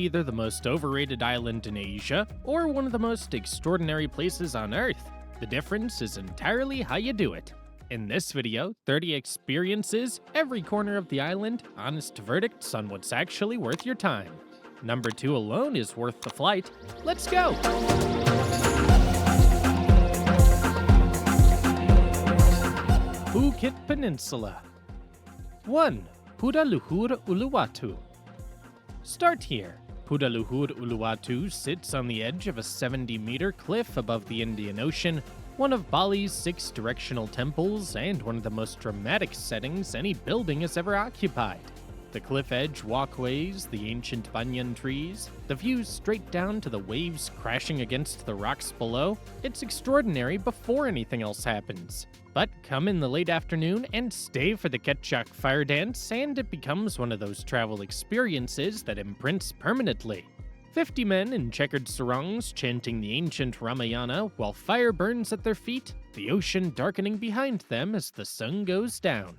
either the most overrated island in Asia or one of the most extraordinary places on Earth. The difference is entirely how you do it. In this video, 30 experiences, every corner of the island, honest verdicts on what's actually worth your time. Number 2 alone is worth the flight. Let's go! Bukit Peninsula. 1. Pura Luhur Uluwatu. Start here. Pura Luhur Uluwatu sits on the edge of a 70-meter cliff above the Indian Ocean, one of Bali's 6 directional temples and one of the most dramatic settings any building has ever occupied. The cliff edge walkways, the ancient banyan trees, the views straight down to the waves crashing against the rocks below, it's extraordinary before anything else happens. But come in the late afternoon and stay for the Kecak fire dance, and it becomes one of those travel experiences that imprints permanently. 50 men in checkered sarongs chanting the ancient Ramayana while fire burns at their feet, the ocean darkening behind them as the sun goes down.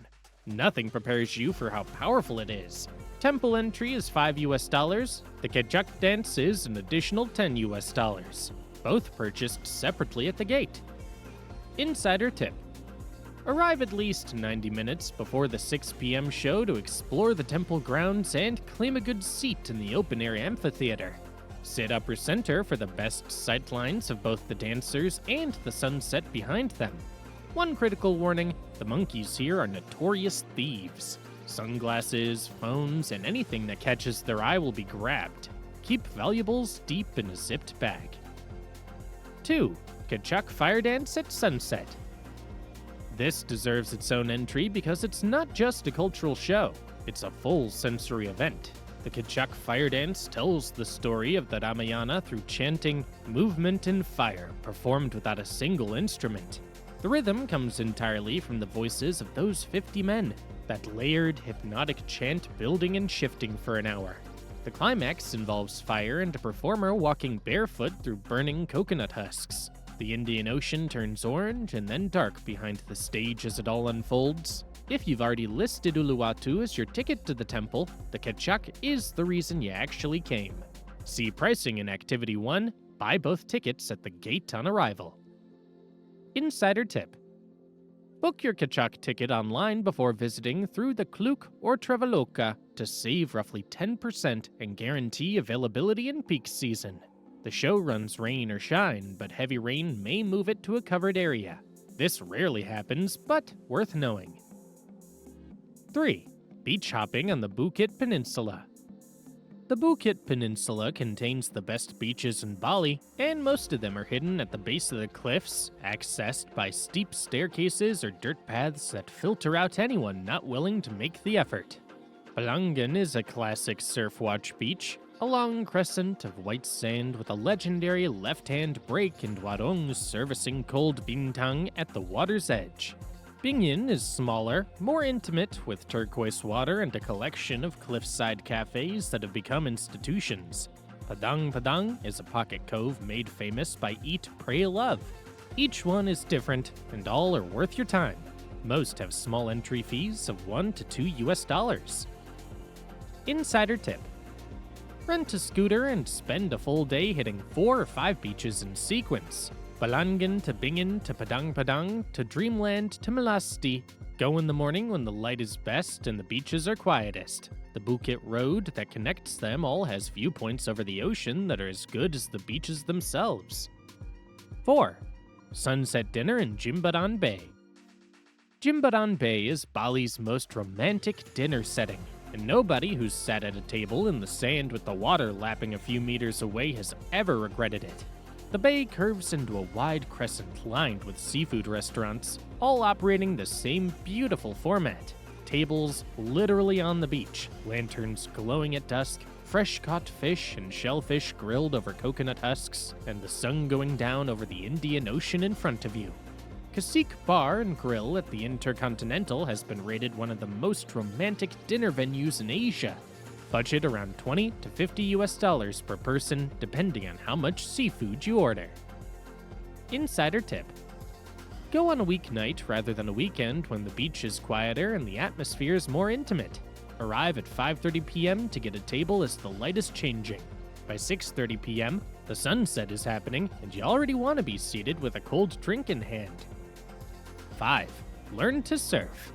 Nothing prepares you for how powerful it is. Temple entry is $5, the Kecak dance is an additional $10, both purchased separately at the gate. Insider tip. Arrive at least 90 minutes before the 6 p.m. show to explore the temple grounds and claim a good seat in the open-air amphitheater. Sit upper center for the best sightlines of both the dancers and the sunset behind them. One critical warning, the monkeys here are notorious thieves. Sunglasses, phones, and anything that catches their eye will be grabbed. Keep valuables deep in a zipped bag. 2. Kecak fire dance at sunset. This deserves its own entry because it's not just a cultural show, it's a full sensory event. The Kecak fire dance tells the story of the Ramayana through chanting, movement, and fire, performed without a single instrument. The rhythm comes entirely from the voices of those 50 men, that layered, hypnotic chant building and shifting for an hour. The climax involves fire and a performer walking barefoot through burning coconut husks. The Indian Ocean turns orange and then dark behind the stage as it all unfolds. If you've already listed Uluwatu as your ticket to the temple, the Kecak is the reason you actually came. See pricing in Activity 1, buy both tickets at the gate on arrival. Insider tip. Book your Kecak ticket online before visiting through the Klook or Traveloka to save roughly 10% and guarantee availability in peak season. The show runs rain or shine, but heavy rain may move it to a covered area. This rarely happens, but worth knowing. 3. Beach hopping on the Bukit Peninsula. The Bukit Peninsula contains the best beaches in Bali, and most of them are hidden at the base of the cliffs, accessed by steep staircases or dirt paths that filter out anyone not willing to make the effort. Balinese is a classic surf watch beach, a long crescent of white sand with a legendary left-hand break and warung servicing cold bintang at the water's edge. Bingin is smaller, more intimate, with turquoise water and a collection of cliffside cafes that have become institutions. Padang is a pocket cove made famous by Eat, Pray, Love. Each one is different, and all are worth your time. Most have small entry fees of $1 to $2. Insider tip. Rent a scooter and spend a full day hitting 4 or 5 beaches in sequence. Balinese to Bingin to Padang to Dreamland to Melasti. Go in the morning when the light is best and the beaches are quietest. The Bukit Road that connects them all has viewpoints over the ocean that are as good as the beaches themselves. 4. Sunset dinner in Jimbaran Bay. Jimbaran Bay is Bali's most romantic dinner setting, and nobody who's sat at a table in the sand with the water lapping a few meters away has ever regretted it. The bay curves into a wide crescent lined with seafood restaurants, all operating the same beautiful format. Tables literally on the beach, lanterns glowing at dusk, fresh-caught fish and shellfish grilled over coconut husks, and the sun going down over the Indian Ocean in front of you. Café Bar and Grill at the Intercontinental has been rated one of the most romantic dinner venues in Asia. Budget around $20 to $50 per person, depending on how much seafood you order. Insider tip. Go on a weeknight rather than a weekend when the beach is quieter and the atmosphere is more intimate. Arrive at 5:30 p.m. to get a table as the light is changing. By 6:30 p.m., the sunset is happening, and you already want to be seated with a cold drink in hand. 5. Learn to surf.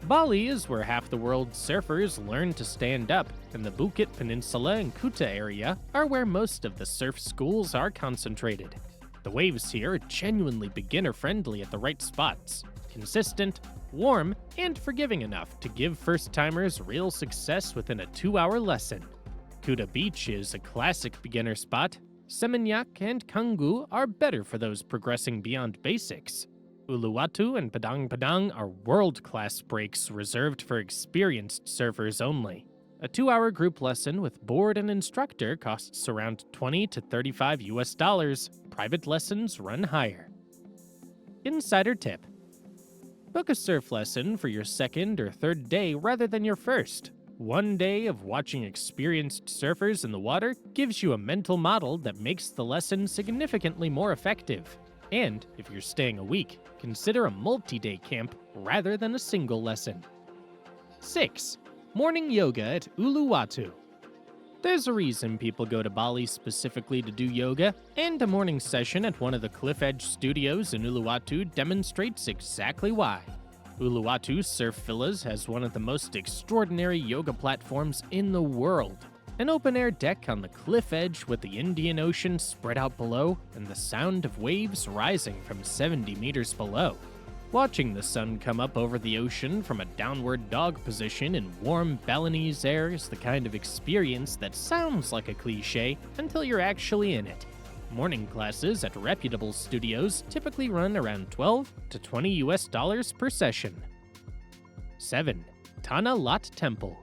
Bali is where half the world's surfers learn to stand up, and the Bukit Peninsula and Kuta area are where most of the surf schools are concentrated. The waves here are genuinely beginner-friendly at the right spots, consistent, warm, and forgiving enough to give first-timers real success within a 2-hour lesson. Kuta Beach is a classic beginner spot. Seminyak and Canggu are better for those progressing beyond basics. Uluwatu and Padang Padang are world-class breaks reserved for experienced surfers only. A 2-hour group lesson with board and instructor costs around $20 to $35. Private lessons run higher. Insider tip: book a surf lesson for your second or third day rather than your first. One day of watching experienced surfers in the water gives you a mental model that makes the lesson significantly more effective. And if you're staying a week, consider a multi-day camp rather than a single lesson. 6. Morning yoga at Uluwatu. There's a reason people go to Bali specifically to do yoga, and a morning session at one of the cliff edge studios in Uluwatu demonstrates exactly why. Uluwatu Surf Villas has one of the most extraordinary yoga platforms in the world. An open-air deck on the cliff edge with the Indian Ocean spread out below and the sound of waves rising from 70 meters below. Watching the sun come up over the ocean from a downward dog position in warm Balinese air is the kind of experience that sounds like a cliche until you're actually in it. Morning classes at reputable studios typically run around $12 to $20 per session. 7. Tanah Lot Temple.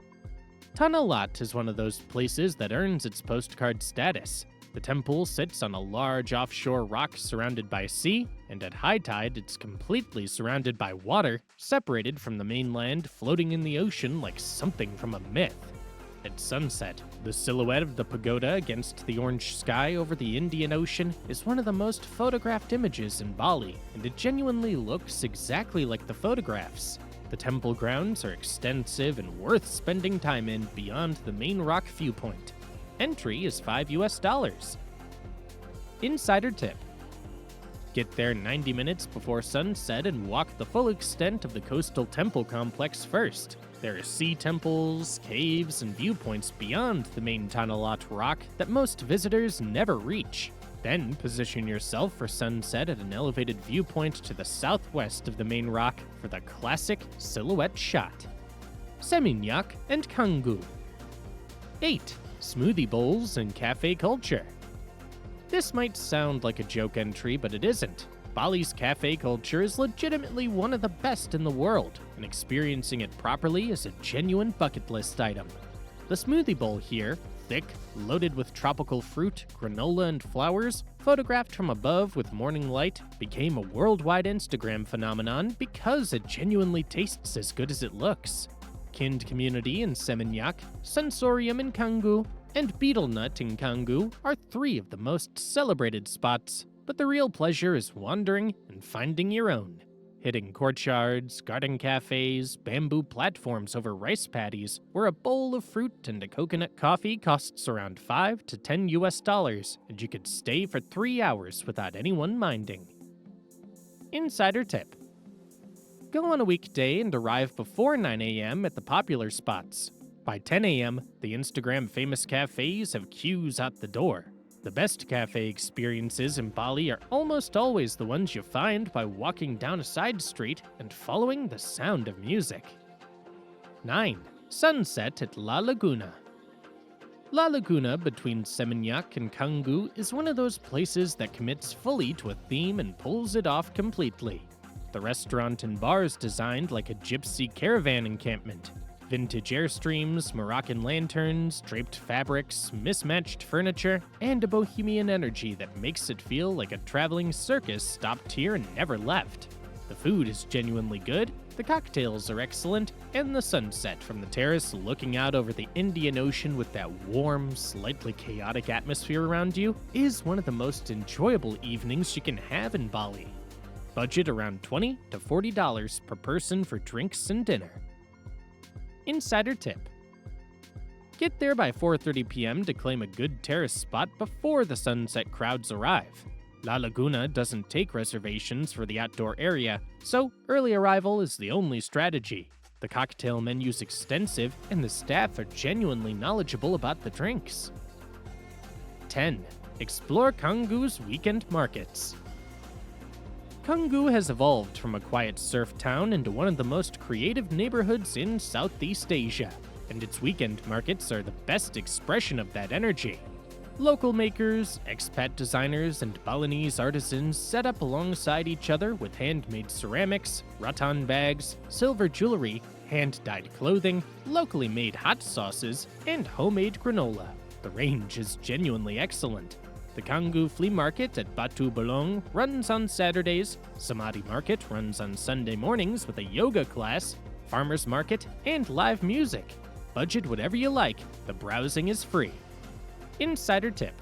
Tanah Lot is one of those places that earns its postcard status. The temple sits on a large offshore rock surrounded by sea, and at high tide it's completely surrounded by water, separated from the mainland, floating in the ocean like something from a myth. At sunset, the silhouette of the pagoda against the orange sky over the Indian Ocean is one of the most photographed images in Bali, and it genuinely looks exactly like the photographs. The temple grounds are extensive and worth spending time in beyond the main rock viewpoint. Entry is $5. Insider tip: get there 90 minutes before sunset and walk the full extent of the coastal temple complex first. There are sea temples, caves, and viewpoints beyond the main Tanah Lot rock that most visitors never reach. Then position yourself for sunset at an elevated viewpoint to the southwest of the main rock for the classic silhouette shot. Seminyak and Canggu. 8. Smoothie bowls and cafe culture. This might sound like a joke entry, but it isn't. Bali's cafe culture is legitimately one of the best in the world, and experiencing it properly is a genuine bucket list item. The smoothie bowl here, thick, loaded with tropical fruit, granola, and flowers, photographed from above with morning light, became a worldwide Instagram phenomenon because it genuinely tastes as good as it looks. Kind Community in Seminyak, Sensorium in Canggu, and Beetle Nut in Canggu are 3 of the most celebrated spots, but the real pleasure is wandering and finding your own. Hitting courtyards, garden cafes, bamboo platforms over rice paddies, where a bowl of fruit and a coconut coffee costs around $5 to $10, and you could stay for 3 hours without anyone minding. Insider tip: go on a weekday and arrive before 9 a.m. at the popular spots. By 10 a.m., the Instagram famous cafes have queues out the door. The best cafe experiences in Bali are almost always the ones you find by walking down a side street and following the sound of music. 9. Sunset at La Laguna. La Laguna between Seminyak and Canggu is one of those places that commits fully to a theme and pulls it off completely. The restaurant and bar is designed like a gypsy caravan encampment. Vintage airstreams, Moroccan lanterns, draped fabrics, mismatched furniture, and a bohemian energy that makes it feel like a traveling circus stopped here and never left. The food is genuinely good, the cocktails are excellent, and the sunset from the terrace looking out over the Indian Ocean with that warm, slightly chaotic atmosphere around you is one of the most enjoyable evenings you can have in Bali. Budget around $20 to $40 per person for drinks and dinner. Insider tip: Get there by 4:30 p.m. to claim a good terrace spot before the sunset crowds arrive. La Laguna doesn't take reservations for the outdoor area, so early arrival is the only strategy. The cocktail menu's extensive, and the staff are genuinely knowledgeable about the drinks. 10. Explore Canggu's weekend markets. Canggu has evolved from a quiet surf town into one of the most creative neighborhoods in Southeast Asia, and its weekend markets are the best expression of that energy. Local makers, expat designers, and Balinese artisans set up alongside each other with handmade ceramics, rattan bags, silver jewelry, hand-dyed clothing, locally made hot sauces, and homemade granola. The range is genuinely excellent. The Canggu Flea Market at Batu Bolong runs on Saturdays, Samadhi Market runs on Sunday mornings with a yoga class, Farmers Market, and live music. Budget whatever you like, the browsing is free. Insider tip.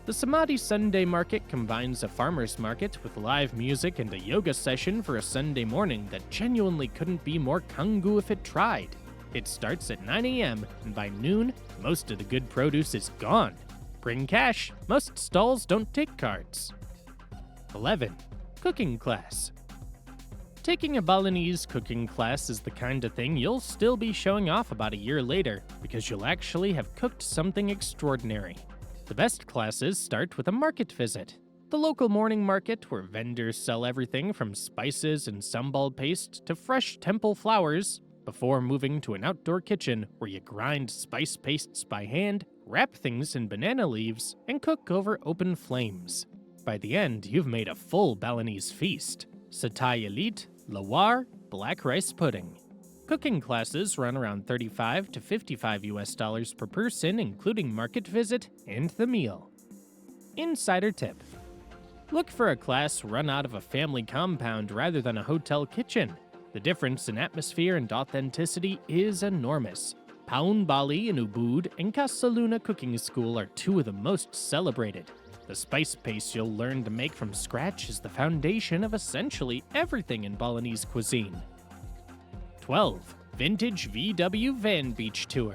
The Samadhi Sunday Market combines a farmer's market with live music and a yoga session for a Sunday morning that genuinely couldn't be more Canggu if it tried. It starts at 9 a.m., and by noon, most of the good produce is gone. Bring cash, most stalls don't take cards. 11. Cooking class. Taking a Balinese cooking class is the kind of thing you'll still be showing off about a year later, because you'll actually have cooked something extraordinary. The best classes start with a market visit. The local morning market, where vendors sell everything from spices and sambal paste to fresh temple flowers, before moving to an outdoor kitchen where you grind spice pastes by hand, wrap things in banana leaves, and cook over open flames. By the end, you've made a full Balinese feast. Satay elite, lawar, black rice pudding. Cooking classes run around $35 to $55 per person, including market visit and the meal. Insider tip. Look for a class run out of a family compound rather than a hotel kitchen. The difference in atmosphere and authenticity is enormous. Paun Bali and Ubud and Kasaluna Cooking School are two of the most celebrated. The spice paste you'll learn to make from scratch is the foundation of essentially everything in Balinese cuisine. 12. Vintage VW Van Beach Tour.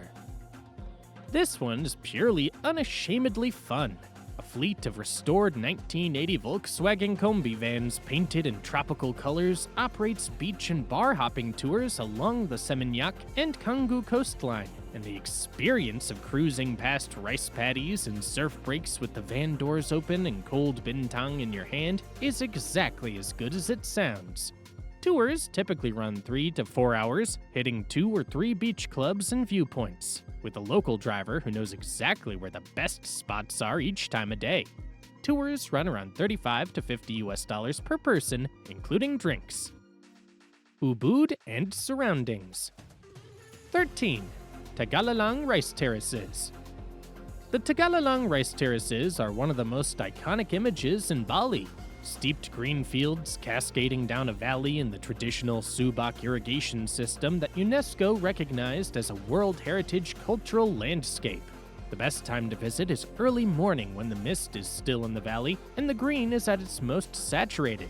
This one is purely unashamedly fun. A fleet of restored 1980 Volkswagen Kombi vans painted in tropical colors operates beach and bar hopping tours along the Seminyak and Canggu coastline, and the experience of cruising past rice paddies and surf breaks with the van doors open and cold bintang in your hand is exactly as good as it sounds. Tours typically run 3 to 4 hours, hitting 2 or 3 beach clubs and viewpoints, with a local driver who knows exactly where the best spots are each time of day. Tours run around $35 to $50 per person, including drinks. Ubud and surroundings. 13. Tegalalang Rice Terraces. The Tegalalang Rice Terraces are one of the most iconic images in Bali. Steeped green fields cascading down a valley in the traditional Subak irrigation system that UNESCO recognized as a World Heritage Cultural Landscape. The best time to visit is early morning when the mist is still in the valley and the green is at its most saturated.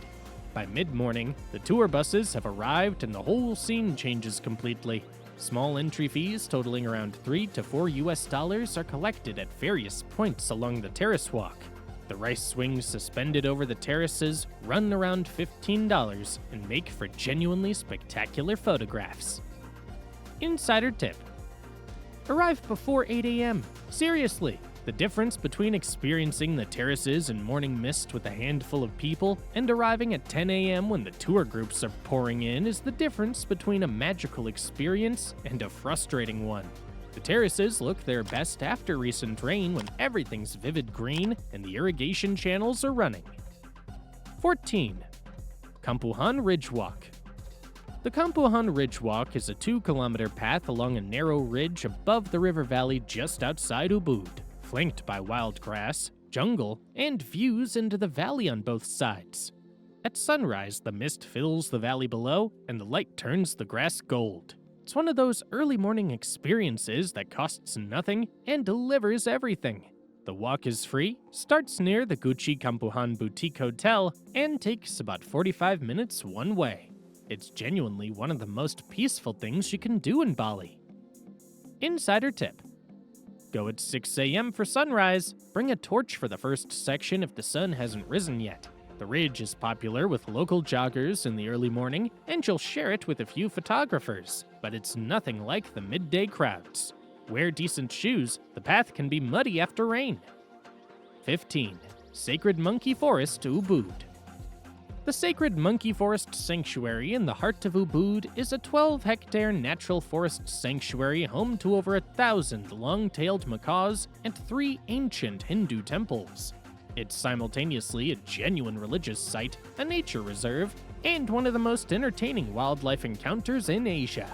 By mid-morning, the tour buses have arrived and the whole scene changes completely. Small entry fees totaling around $3 to $4 are collected at various points along the terrace walk. The rice swings suspended over the terraces run around $15 and make for genuinely spectacular photographs. Insider tip. Arrive before 8 a.m. Seriously, the difference between experiencing the terraces in morning mist with a handful of people and arriving at 10 a.m. when the tour groups are pouring in is the difference between a magical experience and a frustrating one. The terraces look their best after recent rain when everything's vivid green and the irrigation channels are running. 14. Campuhan Ridge Walk. The Campuhan Ridge Walk is a 2-kilometer path along a narrow ridge above the river valley just outside Ubud, flanked by wild grass, jungle, and views into the valley on both sides. At sunrise, the mist fills the valley below and the light turns the grass gold. It's one of those early morning experiences that costs nothing and delivers everything. The walk is free, starts near the Gucci Campuhan Boutique Hotel, and takes about 45 minutes one way. It's genuinely one of the most peaceful things you can do in Bali. Insider tip. Go at 6 a.m. for sunrise. Bring a torch for the first section if the sun hasn't risen yet. The ridge is popular with local joggers in the early morning, and you'll share it with a few photographers, but it's nothing like the midday crowds. Wear decent shoes, the path can be muddy after rain. 15. Sacred Monkey Forest, Ubud. The Sacred Monkey Forest Sanctuary in the heart of Ubud is a 12-hectare natural forest sanctuary home to over 1,000 long-tailed macaws and 3 ancient Hindu temples. It's simultaneously a genuine religious site, a nature reserve, and one of the most entertaining wildlife encounters in Asia.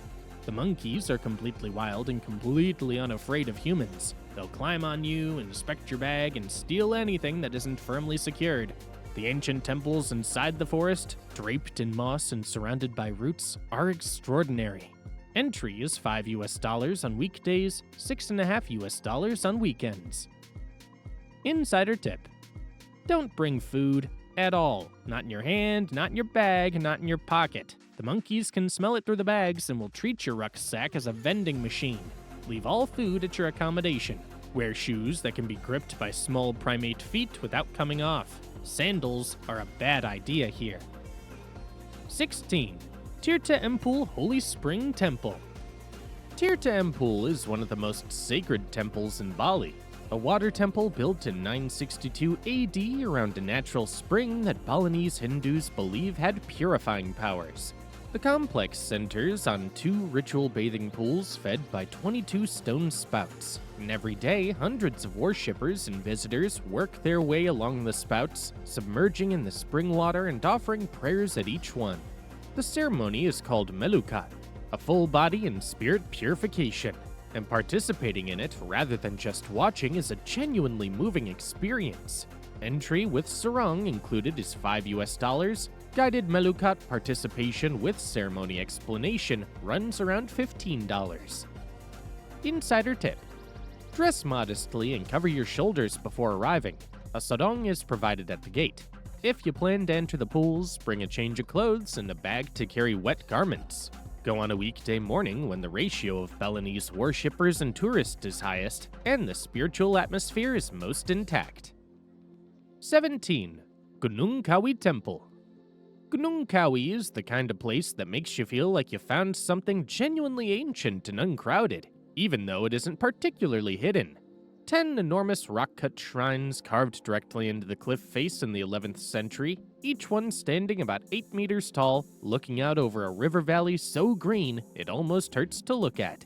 The monkeys are completely wild and completely unafraid of humans. They'll climb on you, inspect your bag, and steal anything that isn't firmly secured. The ancient temples inside the forest, draped in moss and surrounded by roots, are extraordinary. Entry is $5 on weekdays, $6.50 on weekends. Insider tip: don't bring food at all. Not in your hand, not in your bag, not in your pocket. The monkeys can smell it through the bags and will treat your rucksack as a vending machine. Leave all food at your accommodation. Wear shoes that can be gripped by small primate feet without coming off. Sandals are a bad idea here. 16. Tirta Empul Holy Spring Temple. Tirta Empul is one of the most sacred temples in Bali. A water temple built in 962 AD around a natural spring that Balinese Hindus believe had purifying powers. The complex centers on 2 ritual bathing pools fed by 22 stone spouts, and every day hundreds of worshippers and visitors work their way along the spouts, submerging in the spring water and offering prayers at each one. The ceremony is called melukat, a full body and spirit purification, and participating in it rather than just watching is a genuinely moving experience. Entry with sarong included is $5. Guided melukat participation with ceremony explanation runs around $15. Insider tip: dress modestly and cover your shoulders before arriving. A sarong is provided at the gate. If you plan to enter the pools, bring a change of clothes and a bag to carry wet garments. Go on a weekday morning when the ratio of Balinese worshippers and tourists is highest, and the spiritual atmosphere is most intact. 17. Gunung Kawi Temple. Gunung Kawi is the kind of place that makes you feel like you found something genuinely ancient and uncrowded, even though it isn't particularly hidden. 10 enormous rock-cut shrines carved directly into the cliff face in the 11th century, each one standing about 8 meters tall, looking out over a river valley so green it almost hurts to look at.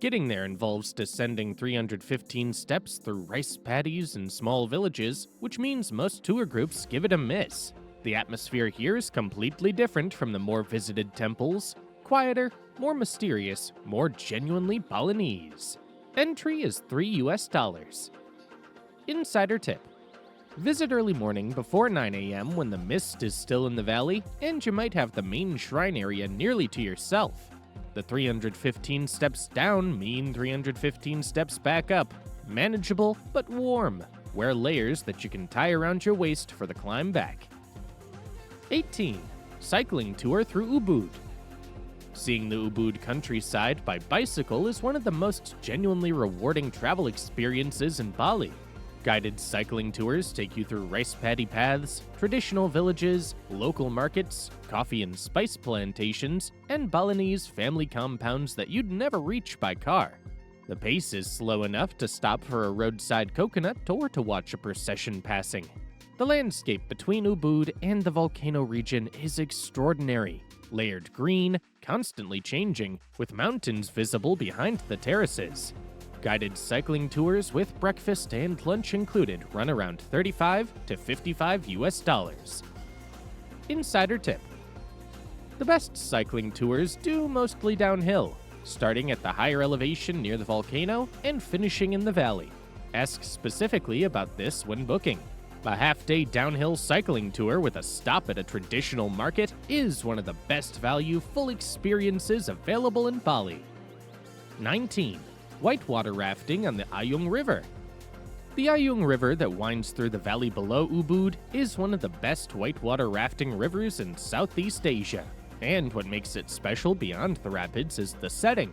Getting there involves descending 315 steps through rice paddies and small villages, which means most tour groups give it a miss. The atmosphere here is completely different from the more visited temples, quieter, more mysterious, more genuinely Balinese. Entry is $3. Insider tip: visit early morning before 9 a.m. when the mist is still in the valley, and you might have the main shrine area nearly to yourself. The 315 steps down mean 315 steps back up. Manageable, but warm. Wear layers that you can tie around your waist for the climb back. 18. Cycling tour through Ubud. Seeing the Ubud countryside by bicycle is one of the most genuinely rewarding travel experiences in Bali. Guided cycling tours take you through rice paddy paths, traditional villages, local markets, coffee and spice plantations, and Balinese family compounds that you'd never reach by car. The pace is slow enough to stop for a roadside coconut or to watch a procession passing. The landscape between Ubud and the volcano region is extraordinary. Layered green, constantly changing, with mountains visible behind the terraces. Guided cycling tours with breakfast and lunch included run around $35 to $55. Insider tip: the best cycling tours do mostly downhill, starting at the higher elevation near the volcano and finishing in the valley. Ask specifically about this when booking. A half-day downhill cycling tour with a stop at a traditional market is one of the best value full experiences available in Bali. 19. Whitewater rafting on the Ayung River. The Ayung River that winds through the valley below Ubud is one of the best whitewater rafting rivers in Southeast Asia. And what makes it special beyond the rapids is the setting.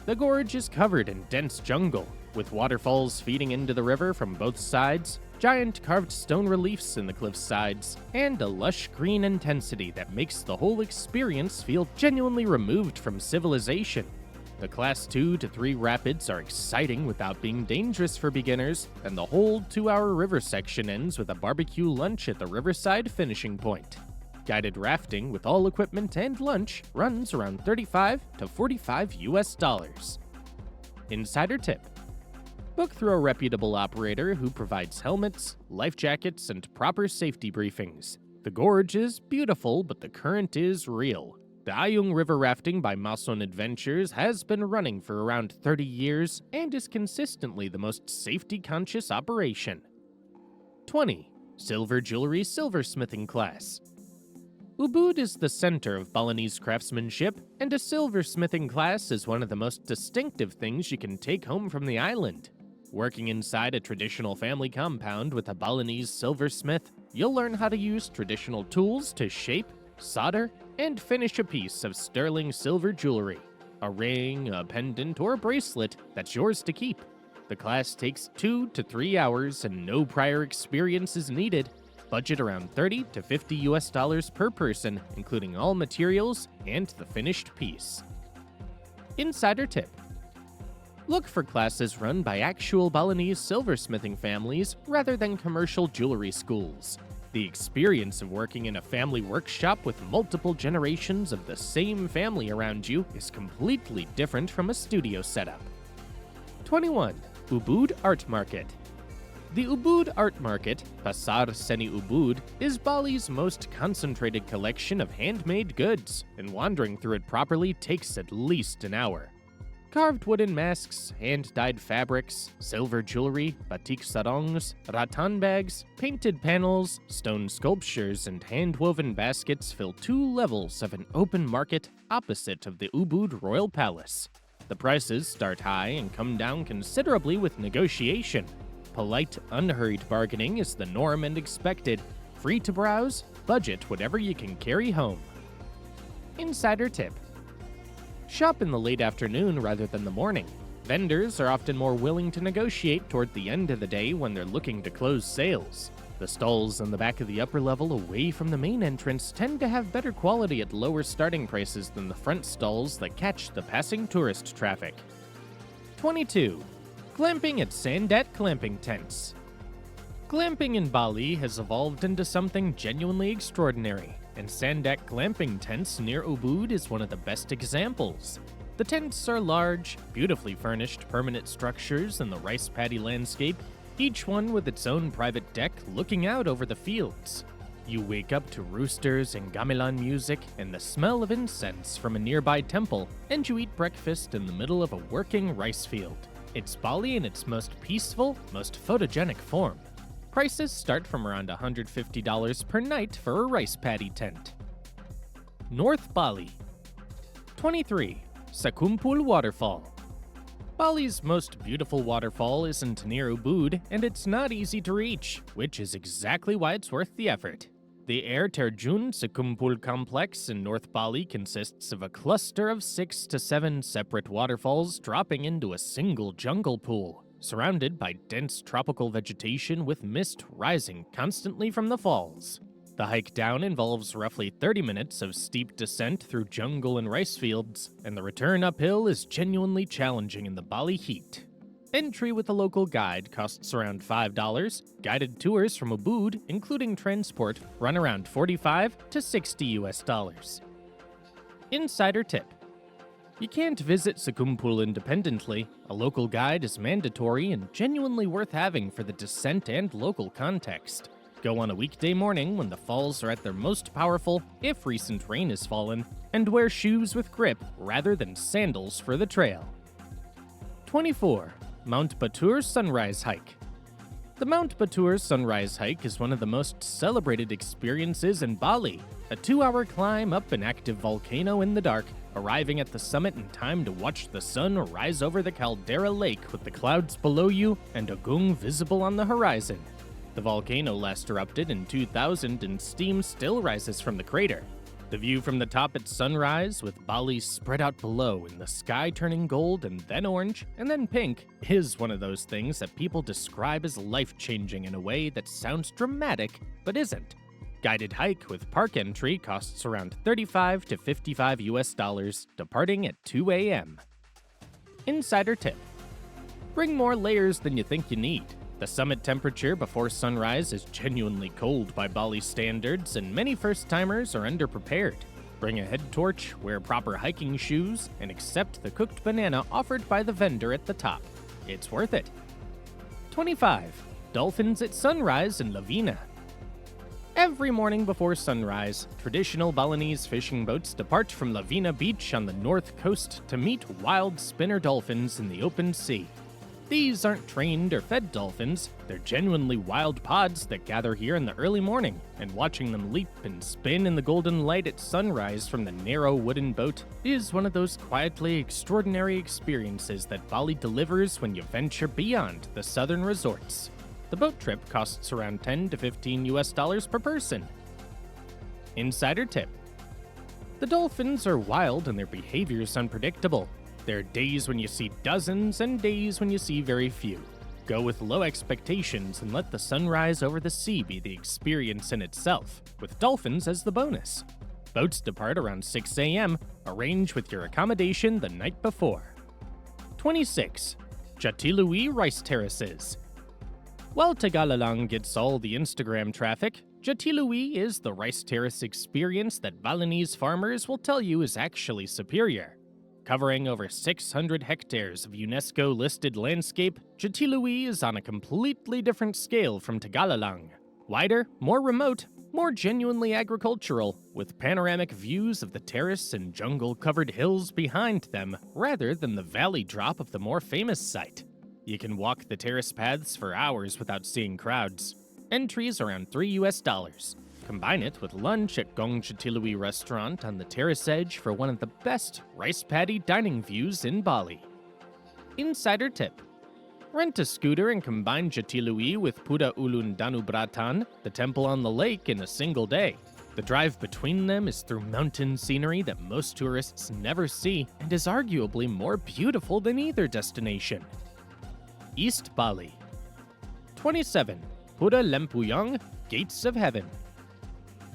The gorge is covered in dense jungle, with waterfalls feeding into the river from both sides, giant carved stone reliefs in the cliff's sides, and a lush green intensity that makes the whole experience feel genuinely removed from civilization. The Class 2 to 3 rapids are exciting without being dangerous for beginners, and the whole 2-hour river section ends with a barbecue lunch at the riverside finishing point. Guided rafting with all equipment and lunch runs around $35 to $45. Insider tip: book through a reputable operator who provides helmets, life jackets, and proper safety briefings. The gorge is beautiful, but the current is real. The Ayung River Rafting by Mason Adventures has been running for around 30 years and is consistently the most safety-conscious operation. 20. Silver Jewelry Silversmithing Class. Ubud is the center of Balinese craftsmanship, and a silversmithing class is one of the most distinctive things you can take home from the island. Working inside a traditional family compound with a Balinese silversmith, you'll learn how to use traditional tools to shape, solder, and finish a piece of sterling silver jewelry. A ring, a pendant, or a bracelet that's yours to keep. The class takes 2 to 3 hours and no prior experience is needed. Budget around $30 to $50 per person, including all materials and the finished piece. Insider tip: look for classes run by actual Balinese silversmithing families rather than commercial jewelry schools. The experience of working in a family workshop with multiple generations of the same family around you is completely different from a studio setup. 21. Ubud Art Market. The Ubud Art Market, Pasar Seni Ubud, is Bali's most concentrated collection of handmade goods, and wandering through it properly takes at least an hour. Carved wooden masks, hand-dyed fabrics, silver jewelry, batik sarongs, rattan bags, painted panels, stone sculptures, and hand-woven baskets fill 2 levels of an open market opposite of the Ubud Royal Palace. The prices start high and come down considerably with negotiation. Polite, unhurried bargaining is the norm and expected. Free to browse, budget whatever you can carry home. Insider tip: shop in the late afternoon rather than the morning. Vendors are often more willing to negotiate toward the end of the day when they're looking to close sales. The stalls in the back of the upper level away from the main entrance tend to have better quality at lower starting prices than the front stalls that catch the passing tourist traffic. 22. Glamping at Sandat Glamping Tents. Glamping in Bali has evolved into something genuinely extraordinary, and Sandat Glamping Tents near Ubud is one of the best examples. The tents are large, beautifully furnished permanent structures in the rice paddy landscape, each one with its own private deck looking out over the fields. You wake up to roosters and gamelan music and the smell of incense from a nearby temple, and you eat breakfast in the middle of a working rice field. It's Bali in its most peaceful, most photogenic form. Prices start from around $150 per night for a rice paddy tent. North Bali. 23. Sekumpul Waterfall. Bali's most beautiful waterfall isn't near Ubud, and it's not easy to reach, which is exactly why it's worth the effort. The Air Terjun Sekumpul complex in North Bali consists of a cluster of 6 to 7 separate waterfalls dropping into a single jungle pool, surrounded by dense tropical vegetation with mist rising constantly from the falls. The hike down involves roughly 30 minutes of steep descent through jungle and rice fields, and the return uphill is genuinely challenging in the Bali heat. Entry with a local guide costs around $5. Guided tours from Ubud, including transport, run around $45 to $60. Insider tip: you can't visit Sekumpul independently. A local guide is mandatory and genuinely worth having for the descent and local context. Go on a weekday morning when the falls are at their most powerful, if recent rain has fallen, and wear shoes with grip rather than sandals for the trail. 24. Mount Batur Sunrise Hike. The Mount Batur Sunrise Hike is one of the most celebrated experiences in Bali. A 2-hour climb up an active volcano in the dark, arriving at the summit in time to watch the sun rise over the caldera lake with the clouds below you and a gung visible on the horizon. The volcano last erupted in 2000 and steam still rises from the crater. The view from the top at sunrise, with Bali spread out below and the sky turning gold and then orange and then pink, is one of those things that people describe as life-changing in a way that sounds dramatic but isn't. Guided hike with park entry costs around $35 to $55 departing at 2 a.m. Insider tip: bring more layers than you think you need. The summit temperature before sunrise is genuinely cold by Bali standards, and many first-timers are underprepared. Bring a head torch, wear proper hiking shoes, and accept the cooked banana offered by the vendor at the top. It's worth it. 25. Dolphins at sunrise in Laguna. Every morning before sunrise, traditional Balinese fishing boats depart from Laguna Beach on the north coast to meet wild spinner dolphins in the open sea. These aren't trained or fed dolphins, they're genuinely wild pods that gather here in the early morning, and watching them leap and spin in the golden light at sunrise from the narrow wooden boat is one of those quietly extraordinary experiences that Bali delivers when you venture beyond the southern resorts. The boat trip costs around $10 to $15 per person. Insider tip: the dolphins are wild and their behavior is unpredictable. There are days when you see dozens and days when you see very few. Go with low expectations and let the sunrise over the sea be the experience in itself, with dolphins as the bonus. Boats depart around 6 a.m. Arrange with your accommodation the night before. 26. Jatilui Rice Terraces. While Tegalalang gets all the Instagram traffic, Jatilui is the rice terrace experience that Balinese farmers will tell you is actually superior. Covering over 600 hectares of UNESCO-listed landscape, Jatilui is on a completely different scale from Tegalalang. Wider, more remote, more genuinely agricultural, with panoramic views of the terrace and jungle-covered hills behind them, rather than the valley drop of the more famous site. You can walk the terrace paths for hours without seeing crowds. Entries around $3. Combine it with lunch at Gong Jatilui restaurant on the terrace edge for one of the best rice paddy dining views in Bali. Insider tip: rent a scooter and combine Jatilui with Pura Ulun Danu Bratan, the temple on the lake, in a single day. The drive between them is through mountain scenery that most tourists never see and is arguably more beautiful than either destination. East Bali. 27. Pura Lempuyong, Gates of Heaven.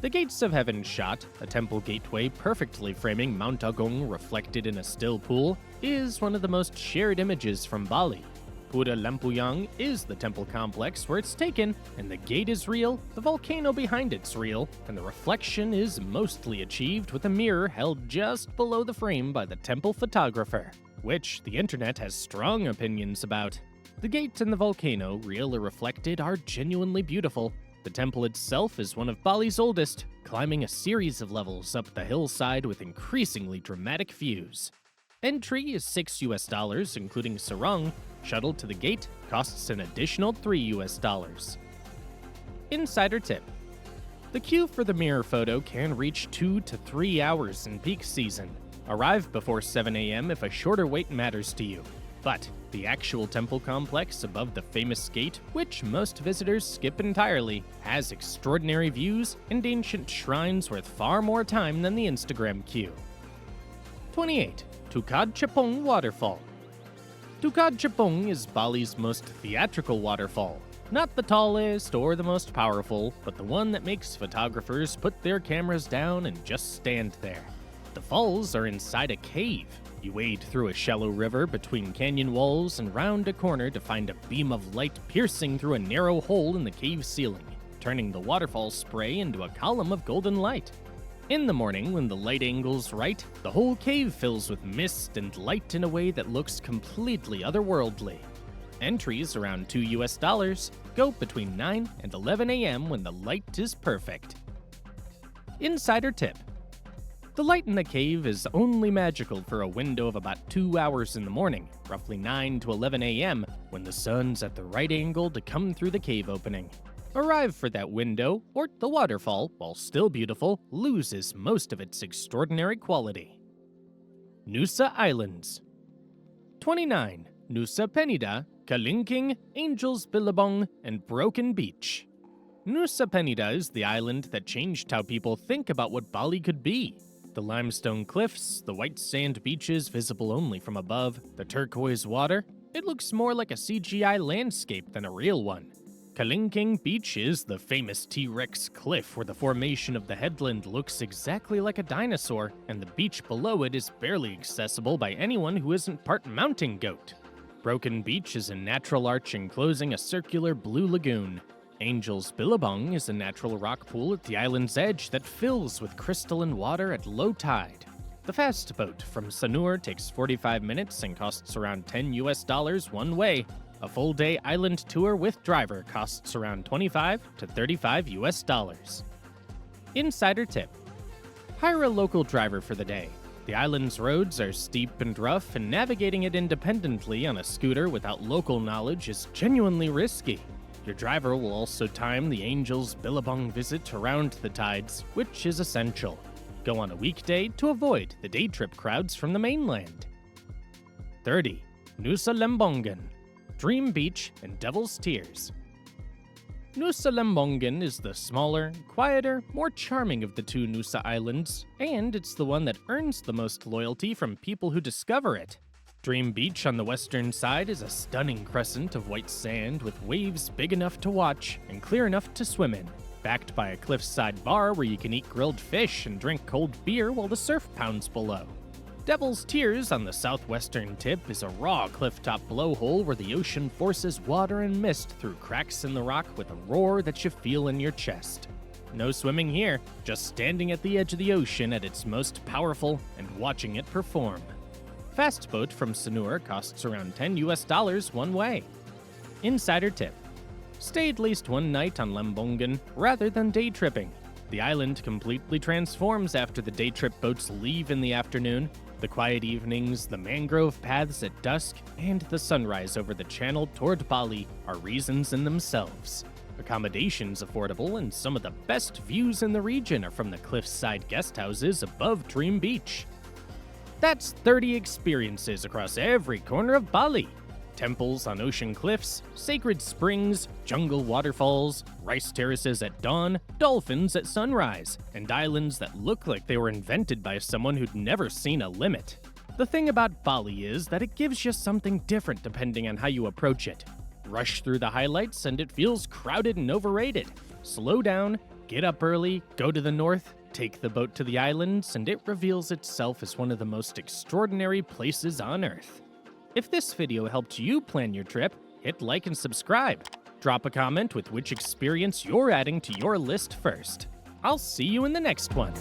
The Gates of Heaven shot, a temple gateway perfectly framing Mount Agung reflected in a still pool, is one of the most shared images from Bali. Pura Lempuyong is the temple complex where it's taken, and the gate is real, the volcano behind it's real, and the reflection is mostly achieved with a mirror held just below the frame by the temple photographer, which the internet has strong opinions about. The gate and the volcano, real or reflected, are genuinely beautiful. The temple itself is one of Bali's oldest, climbing a series of levels up the hillside with increasingly dramatic views. Entry is $6, including sarong. Shuttle to the gate costs an additional $3. Insider tip: the queue for the mirror photo can reach 2 to 3 hours in peak season. Arrive before 7 a.m. if a shorter wait matters to you. But the actual temple complex above the famous gate, which most visitors skip entirely, has extraordinary views and ancient shrines worth far more time than the Instagram queue. 28. Tukad Chapong Waterfall. Tukad Chapong is Bali's most theatrical waterfall. Not the tallest or the most powerful, but the one that makes photographers put their cameras down and just stand there. The falls are inside a cave. You wade through a shallow river between canyon walls and round a corner to find a beam of light piercing through a narrow hole in the cave ceiling, turning the waterfall spray into a column of golden light. In the morning, when the light angle's right, the whole cave fills with mist and light in a way that looks completely otherworldly. Entries around $2. Go between 9 and 11 a.m. when the light is perfect. Insider tip: the light in the cave is only magical for a window of about 2 hours in the morning, roughly 9 to 11 a.m., when the sun's at the right angle to come through the cave opening. Arrive for that window, or the waterfall, while still beautiful, loses most of its extraordinary quality. Nusa Islands. 29. Nusa Penida, Kalingking, Angels Billabong, and Broken Beach. Nusa Penida is the island that changed how people think about what Bali could be. The limestone cliffs, the white sand beaches visible only from above, the turquoise water, it looks more like a CGI landscape than a real one. Kalingking Beach is the famous T-Rex cliff where the formation of the headland looks exactly like a dinosaur, and the beach below it is barely accessible by anyone who isn't part mountain goat. Broken Beach is a natural arch enclosing a circular blue lagoon. Angel's Billabong is a natural rock pool at the island's edge that fills with crystalline water at low tide. The fast boat from Sanur takes 45 minutes and costs around $10 one way. A full-day island tour with driver costs around $25 to $35. Insider tip: hire a local driver for the day. The island's roads are steep and rough, and navigating it independently on a scooter without local knowledge is genuinely risky. Your driver will also time the Angel's Billabong visit around the tides, which is essential. Go on a weekday to avoid the day trip crowds from the mainland. 30. Nusa Lembongan, Dream Beach and Devil's Tears. Nusa Lembongan is the smaller, quieter, more charming of the two Nusa Islands, and it's the one that earns the most loyalty from people who discover it. Dream Beach on the western side is a stunning crescent of white sand with waves big enough to watch and clear enough to swim in, backed by a cliffside bar where you can eat grilled fish and drink cold beer while the surf pounds below. Devil's Tears on the southwestern tip is a raw clifftop blowhole where the ocean forces water and mist through cracks in the rock with a roar that you feel in your chest. No swimming here, just standing at the edge of the ocean at its most powerful and watching it perform. Fast boat from Sanur costs around $10 one way. Insider tip: stay at least one night on Lembongan rather than day tripping. The island completely transforms after the day trip boats leave in the afternoon. The quiet evenings, the mangrove paths at dusk, and the sunrise over the channel toward Bali are reasons in themselves. Accommodations affordable, and some of the best views in the region are from the cliffside guest houses above Dream Beach. That's 30 experiences across every corner of Bali. Temples on ocean cliffs, sacred springs, jungle waterfalls, rice terraces at dawn, dolphins at sunrise, and islands that look like they were invented by someone who'd never seen a limit. The thing about Bali is that it gives you something different depending on how you approach it. Rush through the highlights and it feels crowded and overrated. Slow down, get up early, go to the north, take the boat to the islands, and it reveals itself as one of the most extraordinary places on Earth. If this video helped you plan your trip, hit like and subscribe. Drop a comment with which experience you're adding to your list first. I'll see you in the next one.